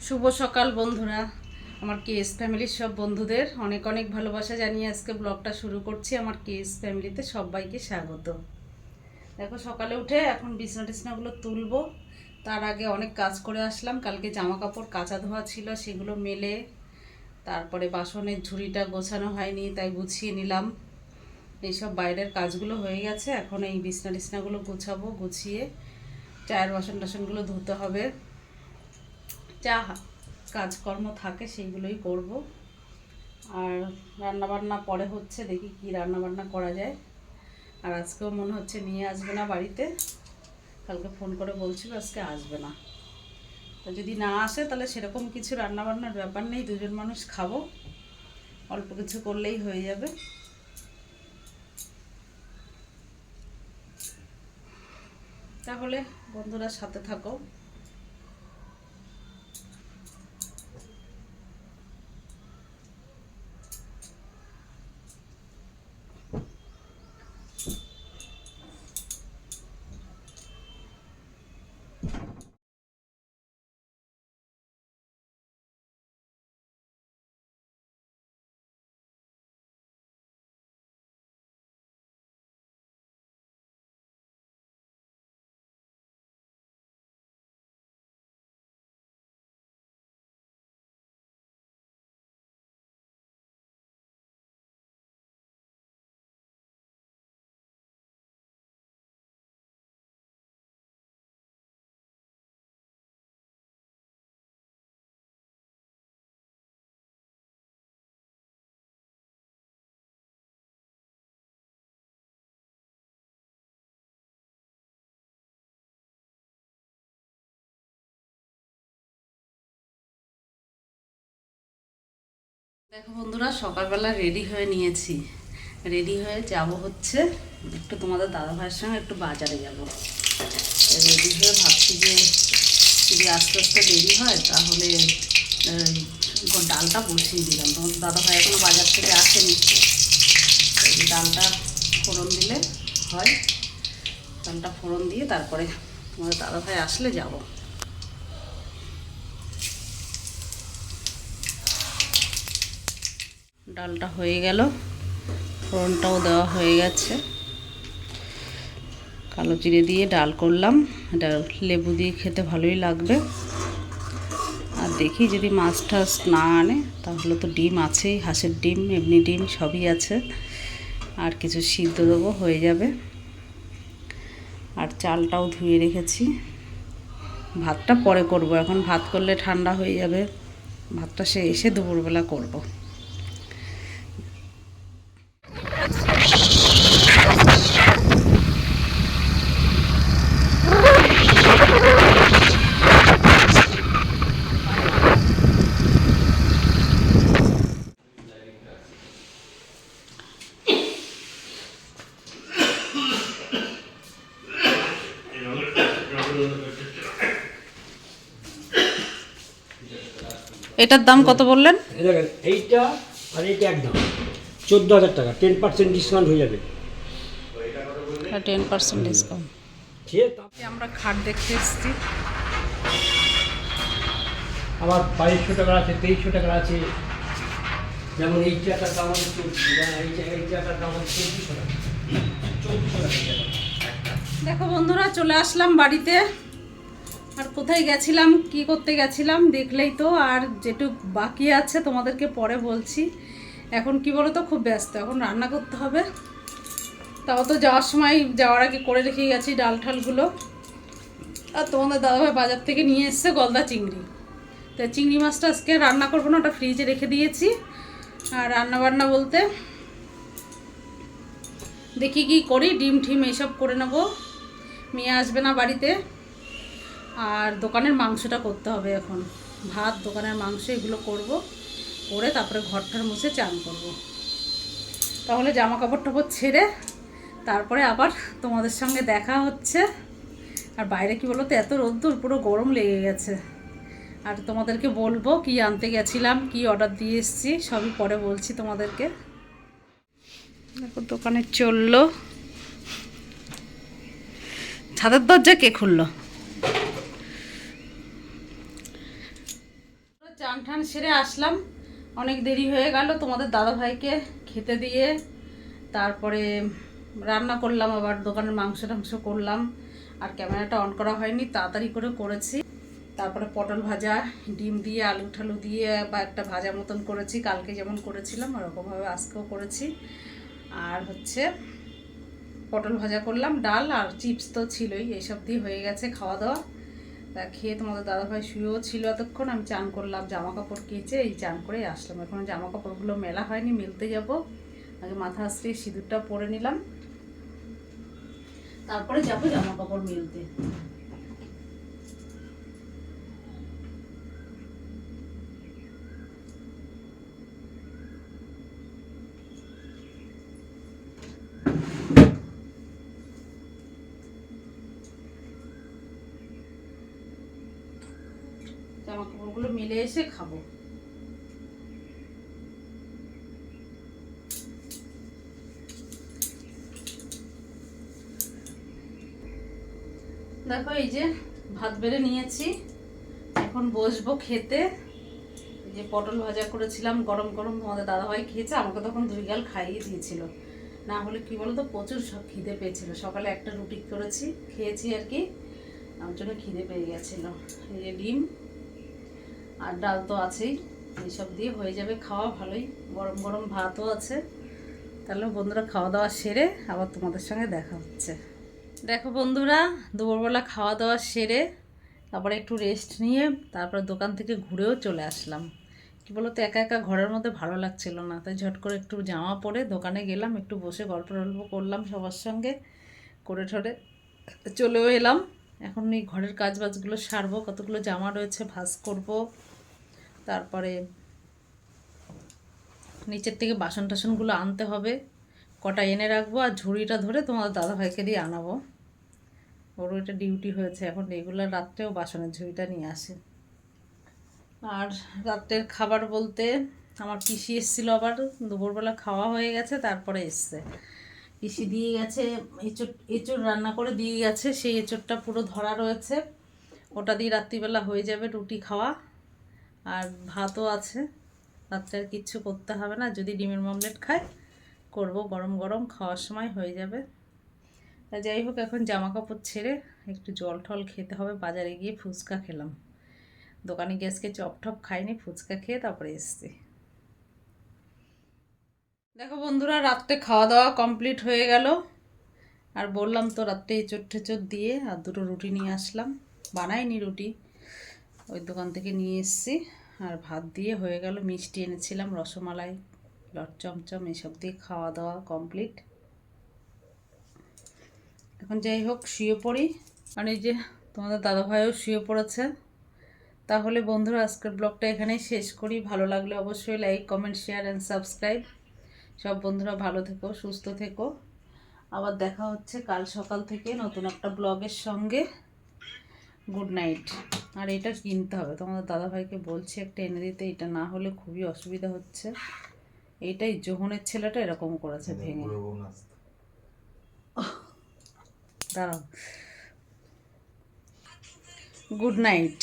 শুভ সকাল বন্ধুরা। আমার কেএস ফ্যামিলির সব বন্ধুদের অনেক অনেক ভালোবাসা জানিয়ে আজকে ব্লগটা শুরু করছি। আমার কেএস ফ্যামিলিতে সবাইকে স্বাগত। দেখো সকালে উঠে এখন বিছনা টিছনাগুলো তুলবো, তার আগে অনেক কাজ করে আসলাম। কালকে জামা কাপড় কাচা ধোয়া ছিল, সেগুলো মেলে তারপরে বাসনের ঝুড়িটা গোছানো হয়নি, তাই গুছিয়ে নিলাম। এইসব বাইরের কাজগুলো হয়ে গেছে, এখন এই বিছনা টিছনাগুলো গুছাবো, গুছিয়ে চায়ের বাসন টাসনগুলো ধুতে হবে। যা কাজকর্ম থাকে সেইগুলোই করব। আর রান্নাবান্না পরে হচ্ছে, দেখি কি রান্নাবান্না করা যায়। আর আজকেও মনে হচ্ছে নিয়ে আসবে না বাড়িতে, কালকে ফোন করে বলছিল আজকে আসবে না। তো যদি না আসে তাহলে সেরকম কিছু রান্নাবান্নার ব্যাপার নেই, দুজন মানুষ খাবো, অল্প কিছু করলেই হয়ে যাবে। তাহলে বন্ধুরা সাথে থাকো। দেখো বন্ধুরা, সকালবেলা রেডি হয়ে নিয়েছি, রেডি হয়ে যাব হচ্ছে একটু তোমাদের দাদাভাইয়ের সঙ্গে একটু বাজারে যাব। রেডি হয়ে ভাবছি যে যদি আস্তে আস্তে দেরি হয় তাহলে ডালটা বসিয়ে দিলাম। তোমাদের দাদাভাই এখনো বাজার থেকে আসেনি, ডালটা ফোড়ন দিলে হয়। ডালটা ফোড়ন দিয়ে তারপরে তোমাদের দাদাভাই আসলে যাব। ডালটা হয়ে গেল, ফোড়নটাও দেওয়া হয়ে গেছে। কালো জিরে দিয়ে ডাল করলাম, এটা লেবু দিয়ে খেতে ভালোই লাগবে। আর দেখি যদি মাছ টাছ না আনে তাহলে তো ডিম আছেই, হাঁসের ডিম, এমনি ডিম সবই আছে। আর কিছু সিদ্ধ দেবো, হয়ে যাবে। আর চালটাও ধুয়ে রেখেছি। ভাতটা পরে করব, এখন ভাত করলে ঠান্ডা হয়ে যাবে। ভাতটা সে এসে দুপুরবেলা করব। এটার দাম কত বললেন? দেখেন এইটা আর এইটা একদম 14,000 টাকা, 10% ডিসকাউন্ট হয়ে যাবে। 10% ডিসকাউন্ট। আমরা খাট দেখতে এসেছি। আবার 2200 টাকা আছে, 2300 টাকা আছে। যেমন এই চেয়ারটার দাম হচ্ছে 24, এই চেয়ারটার দাম হচ্ছে 2400 টাকা, 2400 টাকা। দেখো বন্ধুরা, চলে আসলাম বাড়িতে। আর কোথায় গেছিলাম, কি করতে গেছিলাম দেখলেই তো। আর যেটুক বাকি আছে তোমাদেরকে পরে বলছি। এখন কি বলো তো, খুব ব্যস্ত, এখন রান্না করতে হবে। তাও তো যাওয়ার আগে করে রেখে গেছি ডাল ঠালগুলো। আর তোমাদের দাদাভাই বাজার থেকে নিয়ে এসছে গলদা চিংড়ি। তো চিংড়ি মাছটা আজকে রান্না করবো না, ওটা ফ্রিজে রেখে দিয়েছি। আর রান্নাবান্না বলতে দেখি কি করি, ডিম ঠিম এইসব করে নেবো। মেয়ে আসবে না বাড়িতে। আর দোকানের মাংসটা করতে হবে এখন, ভাত, দোকানের মাংস, এগুলো করব। করে তারপরে ঘরটার মুছে চান করব। তাহলে জামা কাপড় টাপড় ছেড়ে তারপরে আবার তোমাদের সঙ্গে দেখা হচ্ছে। আর বাইরে কি বলো তো, এত রোদ্দুর, পুরো গরম লেগে গেছে। আর তোমাদেরকে বলবো কি আনতে গেছিলাম, কি অর্ডার দিয়ে এসেছি, সবই পরে বলছি তোমাদেরকে। দেখো দোকানে চললো, ছাদের দরজা কে খুললো? চান টান সেরে আসলাম, অনেক দেরি হয়ে গেল। তোমাদের দাদা ভাইকে খেতে দিয়ে তারপরে রান্না করলাম, আবার দোকানের মাংস টাংস করলাম। আর ক্যামেরাটা অন করা হয়নি, তাড়াতাড়ি করে করেছি। তারপরে পটল ভাজা, ডিম দিয়ে আলু ঠালু দিয়ে বা একটা ভাজা মতন করেছি, কালকে যেমন করেছিলাম ওরকমভাবে আজকেও করেছি। আর হচ্ছে পটল ভাজা করলাম, ডাল আর চিপস তো ছিলই, এইসব দিয়ে হয়ে গেছে খাওয়া দাওয়া। তা খেয়ে তোমাদের দাদাভাই শুয়েও ছিল এতক্ষণ, আমি চান করলাম, জামা কাপড় কেচে এই চান করে আসলাম। এখন জামা কাপড়গুলো মেলা হয়নি, মেলতে যাব। আগে মাথা আশ্রিয়ে সিঁদুরটা পরে নিলাম, তারপরে যাবো জামা কাপড় মেলতে। জামা কাপড়গুলো মেলে এসে খাবো। দেখো এই যে ভাত বেড়ে নিয়েছি, এখন বসবো খেতে। এই যে পটল ভাজা করেছিলাম গরম গরম, তোমাদের দাদাভাই খেয়েছে, আমাকে তখন 2 গাল খাইয়ে দিয়েছিল। না হলে কি বলতো প্রচুর সব খিদে পেয়েছিল। সকালে একটা রুটি করেছি, খেয়েছি আর কি, আমার জন্য খিদে পেয়ে গেছিল। এই যে ডিম আর ডাল তো আছেই, এইসব দিয়ে হয়ে যাবে খাওয়া ভালোই। গরম গরম ভাতও আছে। তাহলে বন্ধুরা খাওয়া দাওয়া সেরে আবার তোমাদের সঙ্গে দেখা হচ্ছে। দেখো বন্ধুরা, দুপুরবেলা খাওয়া দাওয়া সেরে তারপরে একটু রেস্ট নিয়ে তারপর দোকান থেকে ঘুরেও চলে আসলাম। কি বলো তো, একা একা ঘরের মধ্যে ভালো লাগছিল না, তাই ঝট করে একটু জামা পরে দোকানে গেলাম, একটু বসে গল্প টল্প করলাম সবার সঙ্গে, করে ঠরে চলেও এলাম। এখন এই ঘরের কাজ বাজগুলো সারবো, কতগুলো জামা রয়েছে ভাঁজ করব, তারপরে নিচের থেকে বাসন টাসনগুলো আনতে হবে, কটা এনে রাখবো। আর ঝুড়িটা ধরে তোমার দাদাভাইকে দিয়ে আনাবো, ওরও এটা ডিউটি হয়েছে এখন, রেগুলার রাত্রেও বাসনের ঝুড়িটা নিয়ে আসে। আর রাত্রের খাবার বলতে আমার পিসি এসেছিলো, আবার দুপুরবেলা খাওয়া হয়ে গেছে, তারপরে এসছে পিসি দিয়ে গেছে এঁচোড়, এঁচোড় রান্না করে দিয়ে গেছে। সেই এঁচোড়টা পুরো ধরা রয়েছে, ওটা দিয়ে রাত্রিবেলা হয়ে যাবে রুটি খাওয়া। আর ভাতও আছে, রাত্রে আর কিচ্ছু করতে হবে না, যদি ডিমের অমলেট খায় করব, গরম গরম খাওয়ার সময় হয়ে যাবে। তা যাই হোক, এখন জামা কাপড় ছেড়ে একটু জল টল খেতে হবে। বাজারে গিয়ে ফুচকা খেলাম, দোকানে গ্যাসকে চপ টপ খাইনি, ফুচকা খেয়ে তারপরে এসছি। দেখো বন্ধুরা, রাত্রে খাওয়া দাওয়া কমপ্লিট হয়ে গেল। আর বললাম তো রাত্রে এঁচোড় টেচোড় দিয়ে আর 2টো রুটি নিয়ে আসলাম, বানাইনি রুটি, ওই দোকান থেকে নিয়ে এসেছি। আর ভাত দিয়ে হয়ে গেল, মিষ্টি এনেছিলাম, রসমালাই, লট চমচম, এসব দিয়ে খাওয়া দাওয়া কমপ্লিট। এখন যাই হোক শুয়ে পড়ি। আর এই যে তোমাদের দাদাভাইও শুয়ে পড়েছে। তাহলে বন্ধুরা আজকের ব্লগটা এখানেই শেষ করি। ভালো লাগলে অবশ্যই like comment share and subscribe. সব বন্ধুরা ভালো থেকো, সুস্থ থেকো। আবার দেখা হচ্ছে কাল সকাল থেকে নতুন একটা ব্লগের সঙ্গে। Good night. আর এটা কিনতে হবে, তোমাদের দাদাভাইকে বলছি একটা এনে দিতে, এটা না হলে খুবই অসুবিধা হচ্ছে। এইটাই জোহনের ছেলেটা এরকম করেছে ভেঙে। দাঁড়াও, গুড নাইট।